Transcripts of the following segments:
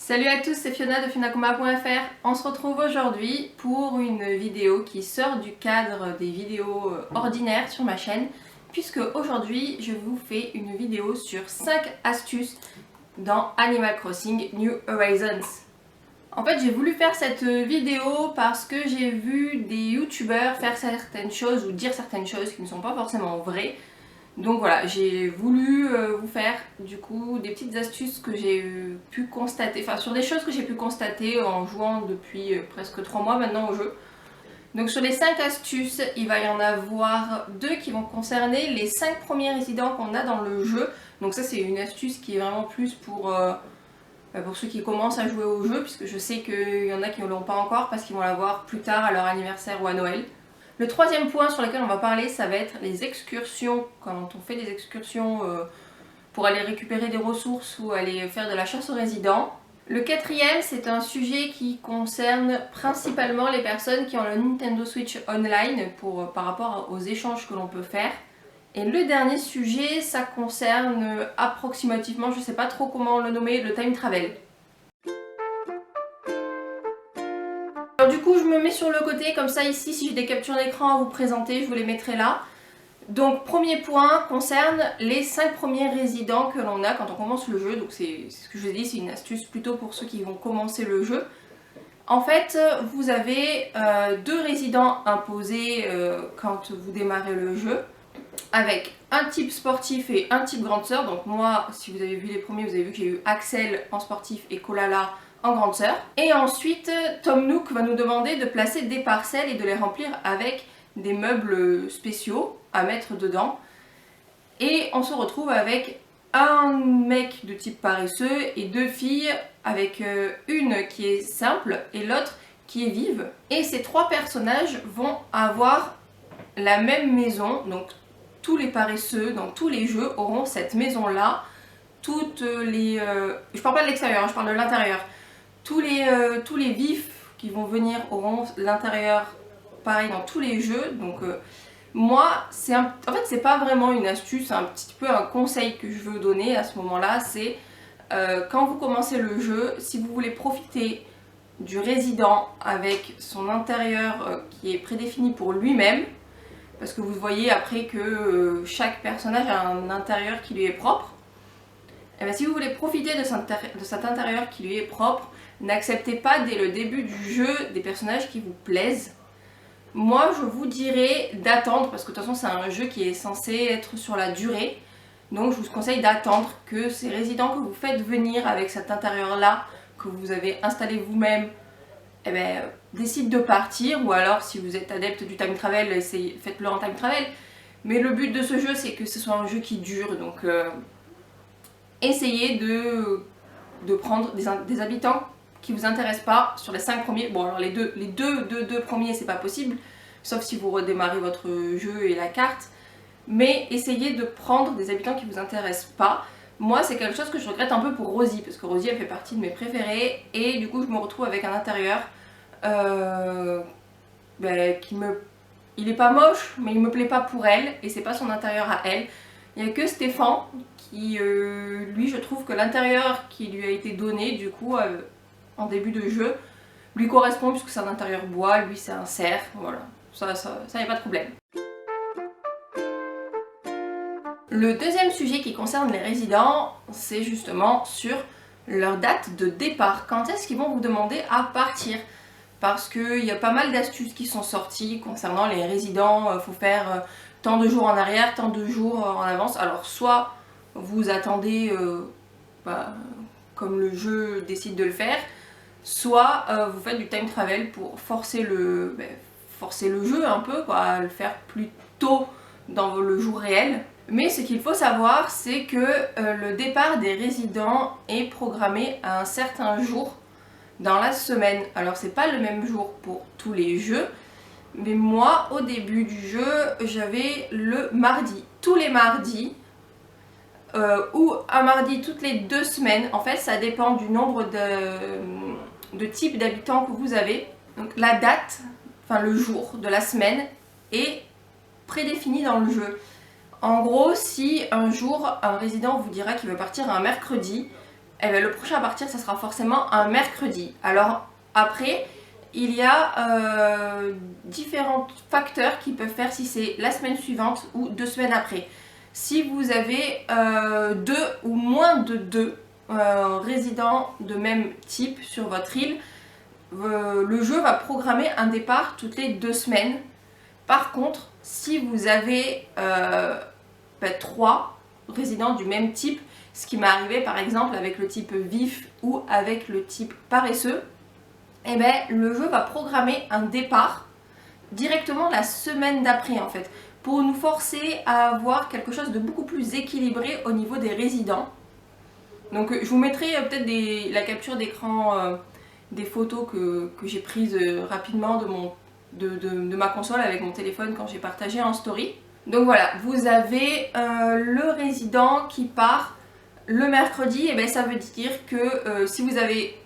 Salut à tous, c'est Fiona de FionaCombat.fr. On se retrouve aujourd'hui pour une vidéo qui sort du cadre des vidéos ordinaires sur ma chaîne, puisque aujourd'hui je vous fais une vidéo sur 5 astuces dans Animal Crossing New Horizons. En fait, j'ai voulu faire cette vidéo parce que j'ai vu des youtubeurs faire certaines choses ou dire certaines choses qui ne sont pas forcément vraies. Donc voilà, j'ai voulu vous faire du coup des petites astuces que j'ai pu constater, enfin sur des choses que j'ai pu constater en jouant depuis presque 3 mois maintenant au jeu. Donc sur les 5 astuces, il va y en avoir 2 qui vont concerner les 5 premiers résidents qu'on a dans le jeu. Donc ça c'est une astuce qui est vraiment plus pour ceux qui commencent à jouer au jeu, puisque je sais qu'il y en a qui ne l'ont pas encore parce qu'ils vont l'avoir plus tard à leur anniversaire ou à Noël. Le troisième point sur lequel on va parler, ça va être les excursions. Quand on fait des excursions pour aller récupérer des ressources ou aller faire de la chasse aux résidents. Le quatrième, c'est un sujet qui concerne principalement les personnes qui ont le Nintendo Switch Online par rapport aux échanges que l'on peut faire. Et le dernier sujet, ça concerne approximativement, je ne sais pas trop comment le nommer, le time travel. Alors du coup je me mets sur le côté, comme ça ici si j'ai des captures d'écran à vous présenter, je vous les mettrai là. Donc premier point concerne les 5 premiers résidents que l'on a quand on commence le jeu. Donc c'est ce que je vous ai dit, c'est une astuce plutôt pour ceux qui vont commencer le jeu. En fait vous avez 2 résidents imposés quand vous démarrez le jeu, avec un type sportif et un type grande sœur. Donc moi, si vous avez vu les premiers, vous avez vu que j'ai eu Axel en sportif et Kolala en grande sœur. Et ensuite, Tom Nook va nous demander de placer des parcelles et de les remplir avec des meubles spéciaux à mettre dedans. Et on se retrouve avec un mec de type paresseux et 2 filles, avec une qui est simple et l'autre qui est vive. Et ces 3 personnages vont avoir la même maison, donc tous les paresseux dans tous les jeux auront cette maison là. Toutes les... je parle pas de l'extérieur, je parle de l'intérieur. Tous les vifs qui vont venir auront l'intérieur pareil dans tous les jeux. Donc moi, en fait c'est pas vraiment une astuce, c'est un petit peu un conseil que je veux donner à ce moment là. C'est quand vous commencez le jeu, si vous voulez profiter du résident avec son intérieur qui est prédéfini pour lui-même, parce que vous voyez après que chaque personnage a un intérieur qui lui est propre. Et bien si vous voulez profiter de cet intérieur qui lui est propre, n'acceptez pas dès le début du jeu des personnages qui vous plaisent. Moi je vous dirais d'attendre, parce que de toute façon c'est un jeu qui est censé être sur la durée. Donc je vous conseille d'attendre que ces résidents que vous faites venir avec cet intérieur là, que vous avez installé vous-même, eh ben, décide de partir, ou alors si vous êtes adepte du time travel, faites-le en time travel. Mais le but de ce jeu c'est que ce soit un jeu qui dure, donc essayez de prendre des habitants qui vous intéressent pas sur les 5 premiers. Bon alors les deux premiers c'est pas possible, sauf si vous redémarrez votre jeu et la carte, mais essayez de prendre des habitants qui vous intéressent pas. Moi c'est quelque chose que je regrette un peu pour Rosie, parce que Rosie elle fait partie de mes préférés, et du coup je me retrouve avec un intérieur il est pas moche, mais il me plaît pas pour elle, et c'est pas son intérieur à elle. Il y a que Stéphane qui, lui je trouve que l'intérieur qui lui a été donné du coup en début de jeu lui correspond, puisque c'est un intérieur bois, lui c'est un cerf, voilà, ça y a pas de problème. Le deuxième sujet qui concerne les résidents, c'est justement sur leur date de départ. Quand est-ce qu'ils vont vous demander à partir? Parce qu'il y a pas mal d'astuces qui sont sorties concernant les résidents. Faut faire tant de jours en arrière, tant de jours en avance. Alors soit vous attendez comme le jeu décide de le faire, soit vous faites du time travel pour forcer le jeu un peu, quoi, à le faire plus tôt dans le jour réel. Mais ce qu'il faut savoir, c'est que le départ des résidents est programmé à un certain jour dans la semaine. Alors c'est pas le même jour pour tous les jeux, mais moi au début du jeu j'avais le mardi. Tous les mardis, ou un mardi toutes les 2 semaines, en fait ça dépend du nombre de types d'habitants que vous avez. Donc la date, enfin le jour de la semaine est prédéfini dans le jeu. En gros, si un jour un résident vous dira qu'il veut partir un mercredi, Et bien, le prochain à partir, ça sera forcément un mercredi. Alors après, il y a différents facteurs qui peuvent faire si c'est la semaine suivante ou 2 semaines après. Si vous avez 2 ou moins de 2 résidents de même type sur votre île, le jeu va programmer un départ toutes les 2 semaines. Par contre, si vous avez 3 résidents du même type, ce qui m'est arrivé par exemple avec le type vif ou avec le type paresseux, et bien le jeu va programmer un départ directement la semaine d'après en fait, pour nous forcer à avoir quelque chose de beaucoup plus équilibré au niveau des résidents. Donc je vous mettrai peut-être la capture d'écran des photos que j'ai prises rapidement de ma console avec mon téléphone quand j'ai partagé en story. Donc voilà, vous avez le résident qui part le mercredi, et bien ça veut dire que si vous avez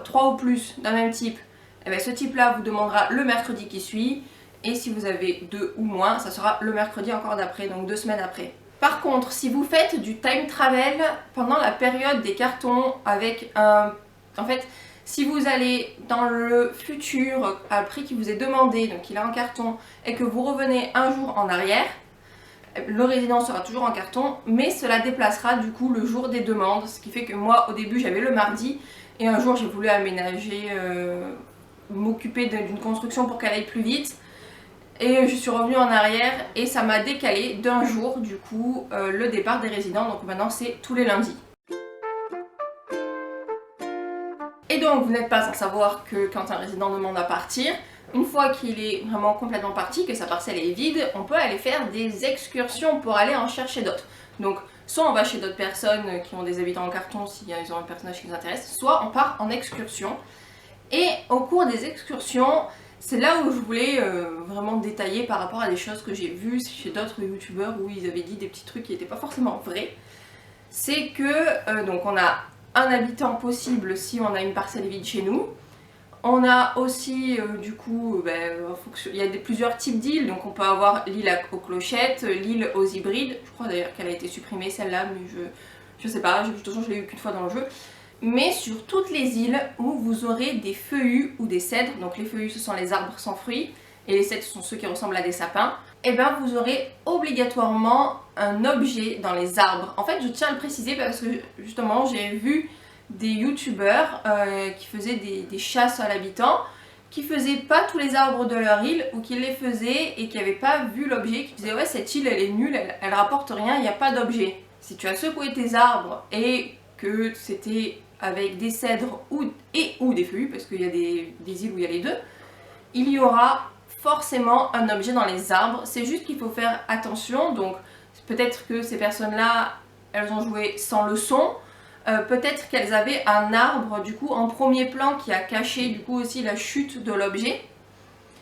3 ou plus d'un même type, et bien ce type là vous demandera le mercredi qui suit, et si vous avez 2 ou moins, ça sera le mercredi encore d'après, donc 2 semaines après. Par contre, si vous faites du time travel pendant la période des cartons avec un... En fait, si vous allez dans le futur à prix qui vous est demandé, donc il est en carton, et que vous revenez un jour en arrière, le résident sera toujours en carton, mais cela déplacera du coup le jour des demandes, ce qui fait que moi au début j'avais le mardi, et un jour j'ai voulu aménager, m'occuper d'une construction pour qu'elle aille plus vite, et je suis revenue en arrière et ça m'a décalé d'un jour du coup le départ des résidents, donc maintenant c'est tous les lundis. Et donc vous n'êtes pas sans savoir que quand un résident demande à partir, une fois qu'il est vraiment complètement parti, que sa parcelle est vide, on peut aller faire des excursions pour aller en chercher d'autres. Donc soit on va chez d'autres personnes qui ont des habitants en carton s'ils ont un personnage qui nous intéresse, soit on part en excursion. Et au cours des excursions, c'est là où je voulais vraiment détailler par rapport à des choses que j'ai vues chez d'autres youtubeurs où ils avaient dit des petits trucs qui n'étaient pas forcément vrais. C'est que donc on a un habitant possible si on a une parcelle vide chez nous. On a aussi du coup, il y a plusieurs types d'îles, donc on peut avoir l'île aux clochettes, l'île aux hybrides. Je crois d'ailleurs qu'elle a été supprimée celle-là, mais je sais pas, de toute façon je l'ai eu qu'une fois dans le jeu. Mais sur toutes les îles où vous aurez des feuillus ou des cèdres, donc les feuillus ce sont les arbres sans fruits et les cèdres ce sont ceux qui ressemblent à des sapins, et bien vous aurez obligatoirement un objet dans les arbres. En fait je tiens à le préciser parce que justement j'ai vu des youtubeurs qui faisaient des chasses à l'habitant, qui faisaient pas tous les arbres de leur île ou qui les faisaient et qui n'avaient pas vu l'objet, qui disaient ouais cette île elle est nulle, elle rapporte rien, il n'y a pas d'objet. Si tu as secoué tes arbres et que c'était avec des cèdres ou des feuillus, parce qu'il y a des îles où il y a les deux, il y aura forcément un objet dans les arbres. C'est juste qu'il faut faire attention, donc peut-être que ces personnes-là, elles ont joué sans le son, peut-être qu'elles avaient un arbre du coup en premier plan qui a caché du coup aussi la chute de l'objet,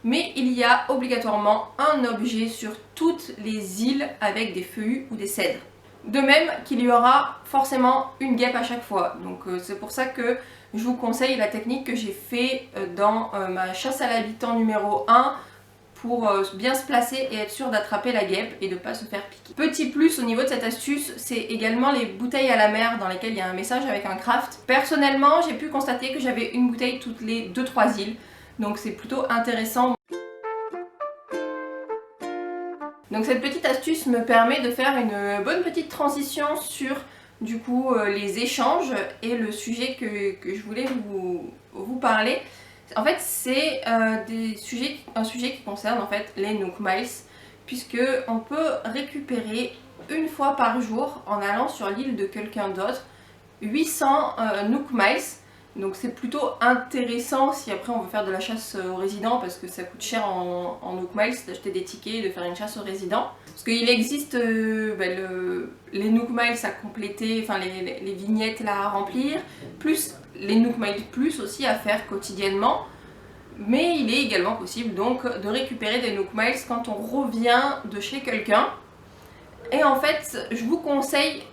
mais il y a obligatoirement un objet sur toutes les îles avec des feuillus ou des cèdres. De même qu'il y aura forcément une guêpe à chaque fois, donc c'est pour ça que je vous conseille la technique que j'ai fait dans ma chasse à l'habitant numéro 1 pour bien se placer et être sûr d'attraper la guêpe et de ne pas se faire piquer. Petit plus au niveau de cette astuce, c'est également les bouteilles à la mer dans lesquelles il y a un message avec un craft. Personnellement, j'ai pu constater que j'avais une bouteille toutes les 2-3 îles, donc c'est plutôt intéressant. Donc cette petite astuce me permet de faire une bonne petite transition sur du coup les échanges et le sujet que je voulais vous parler. En fait c'est un sujet qui concerne en fait les Nook Miles, puisque on peut récupérer une fois par jour en allant sur l'île de quelqu'un d'autre 800 Nook Miles. Donc c'est plutôt intéressant si après on veut faire de la chasse aux résidents, parce que ça coûte cher en Nook Miles d'acheter des tickets et de faire une chasse aux résidents. Parce qu'il existe les Nook Miles à compléter, enfin les vignettes là à remplir, plus les Nook Miles Plus aussi à faire quotidiennement. Mais il est également possible donc de récupérer des Nook Miles quand on revient de chez quelqu'un. Et en fait je vous conseille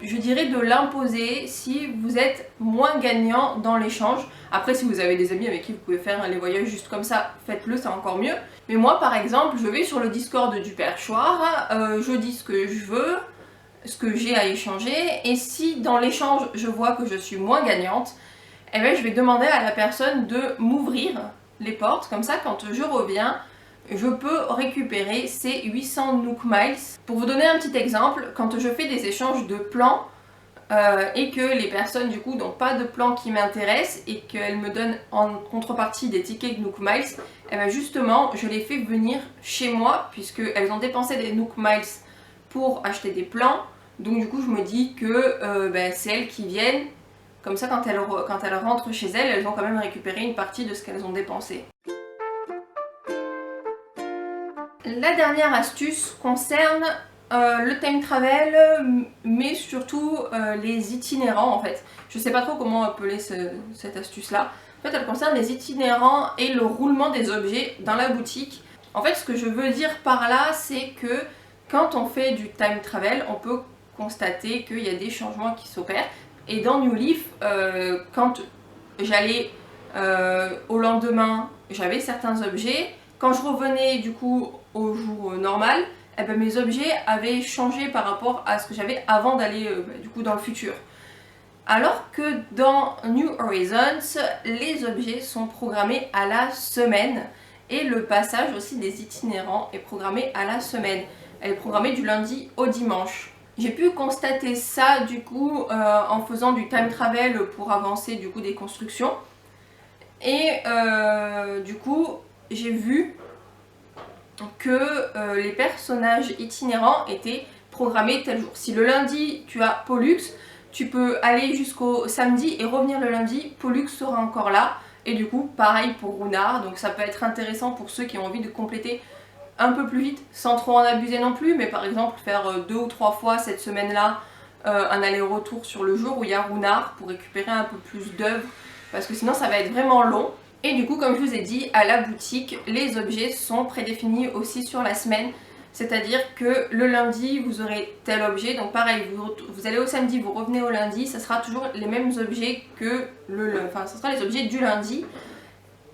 je dirais de l'imposer si vous êtes moins gagnant dans l'échange. Après si vous avez des amis avec qui vous pouvez faire les voyages juste comme ça, faites-le, c'est encore mieux. Mais moi par exemple, je vais sur le Discord du perchoir, je dis ce que je veux, ce que j'ai à échanger, et si dans l'échange je vois que je suis moins gagnante, eh bien, je vais demander à la personne de m'ouvrir les portes, comme ça quand je reviens, je peux récupérer ces 800 Nook Miles. Pour vous donner un petit exemple, quand je fais des échanges de plans et que les personnes du coup n'ont pas de plan qui m'intéresse et qu'elles me donnent en contrepartie des tickets Nook Miles, et bien justement je les fais venir chez moi puisqu'elles ont dépensé des Nook Miles pour acheter des plans. Donc du coup je me dis que c'est elles qui viennent. Comme ça, quand elles rentrent chez elles, elles ont quand même récupéré une partie de ce qu'elles ont dépensé. La dernière astuce concerne le time travel, mais surtout les itinérants en fait. Je sais pas trop comment appeler cette astuce-là. En fait, elle concerne les itinérants et le roulement des objets dans la boutique. En fait, ce que je veux dire par là, c'est que quand on fait du time travel, on peut constater qu'il y a des changements qui s'opèrent. Et dans New Leaf, quand j'allais au lendemain, j'avais certains objets. Quand je revenais du coup au jour normal, eh ben, mes objets avaient changé par rapport à ce que j'avais avant d'aller du coup dans le futur. Alors que dans New Horizons, les objets sont programmés à la semaine et le passage aussi des itinérants est programmé à la semaine. Elle est programmée du lundi au dimanche. J'ai pu constater ça du coup en faisant du time travel pour avancer du coup des constructions. Et du coup j'ai vu que les personnages itinérants étaient programmés tel jour. Si le lundi tu as Pollux, tu peux aller jusqu'au samedi et revenir le lundi, Pollux sera encore là. Et du coup pareil pour Runard, donc ça peut être intéressant pour ceux qui ont envie de compléter un peu plus vite, sans trop en abuser non plus, mais par exemple faire 2 ou 3 fois cette semaine-là un aller-retour sur le jour où il y a Runard pour récupérer un peu plus d'œuvres, parce que sinon ça va être vraiment long. Et du coup, comme je vous ai dit, à la boutique, les objets sont prédéfinis aussi sur la semaine, c'est-à-dire que le lundi, vous aurez tel objet, donc pareil, vous allez au samedi, vous revenez au lundi, ça sera toujours les mêmes objets que enfin, ça sera les objets du lundi.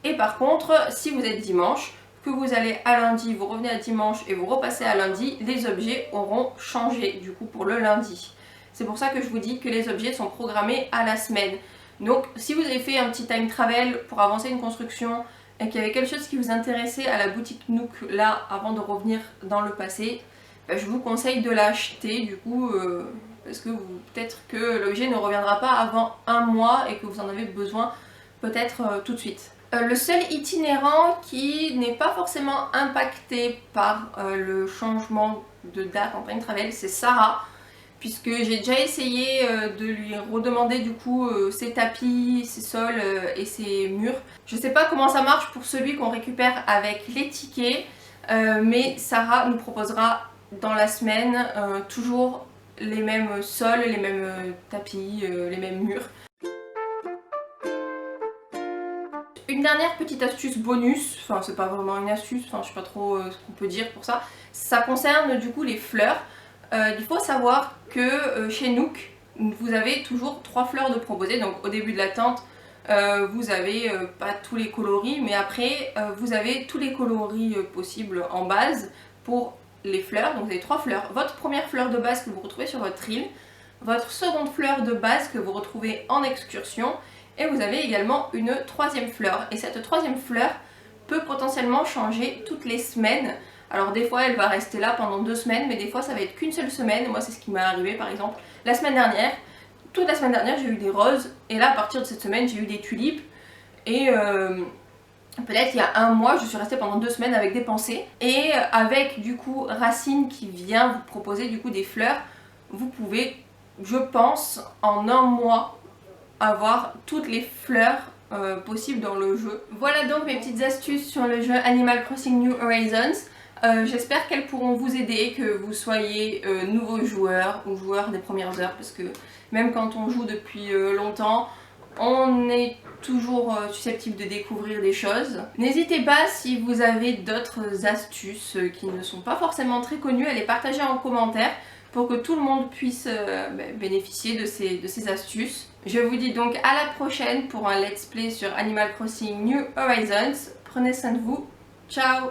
Et par contre, si vous êtes dimanche, que vous allez à lundi, vous revenez à dimanche et vous repassez à lundi, les objets auront changé du coup pour le lundi. C'est pour ça que je vous dis que les objets sont programmés à la semaine. Donc si vous avez fait un petit time travel pour avancer une construction et qu'il y avait quelque chose qui vous intéressait à la boutique Nook là avant de revenir dans le passé, je vous conseille de l'acheter du coup parce que peut-être que l'objet ne reviendra pas avant un mois et que vous en avez besoin peut-être tout de suite. Le seul itinérant qui n'est pas forcément impacté par le changement de date en time travel, c'est Sarah, puisque j'ai déjà essayé de lui redemander du coup ses tapis, ses sols et ses murs. Je sais pas comment ça marche pour celui qu'on récupère avec les tickets, mais Sarah nous proposera dans la semaine toujours les mêmes sols, les mêmes tapis, les mêmes murs. Une dernière petite astuce bonus, enfin c'est pas vraiment une astuce, enfin je sais pas trop ce qu'on peut dire pour ça, ça concerne du coup les fleurs. Il faut savoir que chez Nook, vous avez toujours 3 fleurs de proposées, donc au début de la tente, vous avez pas tous les coloris, mais après vous avez tous les coloris possibles en base pour les fleurs, donc vous avez 3 fleurs. Votre première fleur de base que vous retrouvez sur votre île, votre seconde fleur de base que vous retrouvez en excursion, et vous avez également une 3e fleur. Et cette 3e fleur peut potentiellement changer toutes les semaines. Alors des fois elle va rester là pendant 2 semaines, mais des fois ça va être qu'une seule semaine. Moi c'est ce qui m'est arrivé par exemple la semaine dernière. Toute la semaine dernière j'ai eu des roses, et là à partir de cette semaine j'ai eu des tulipes. Et peut-être il y a un mois je suis restée pendant 2 semaines avec des pensées. Et avec du coup Racine qui vient vous proposer du coup des fleurs, vous pouvez, je pense, en un mois avoir toutes les fleurs possibles dans le jeu. Voilà donc mes petites astuces sur le jeu Animal Crossing New Horizons. J'espère qu'elles pourront vous aider, que vous soyez nouveau joueur ou joueur des premières heures, parce que même quand on joue depuis longtemps, on est toujours susceptible de découvrir des choses. N'hésitez pas, si vous avez d'autres astuces qui ne sont pas forcément très connues, à les partager en commentaire pour que tout le monde puisse bénéficier de ces astuces. Je vous dis donc à la prochaine pour un let's play sur Animal Crossing New Horizons. Prenez soin de vous, ciao!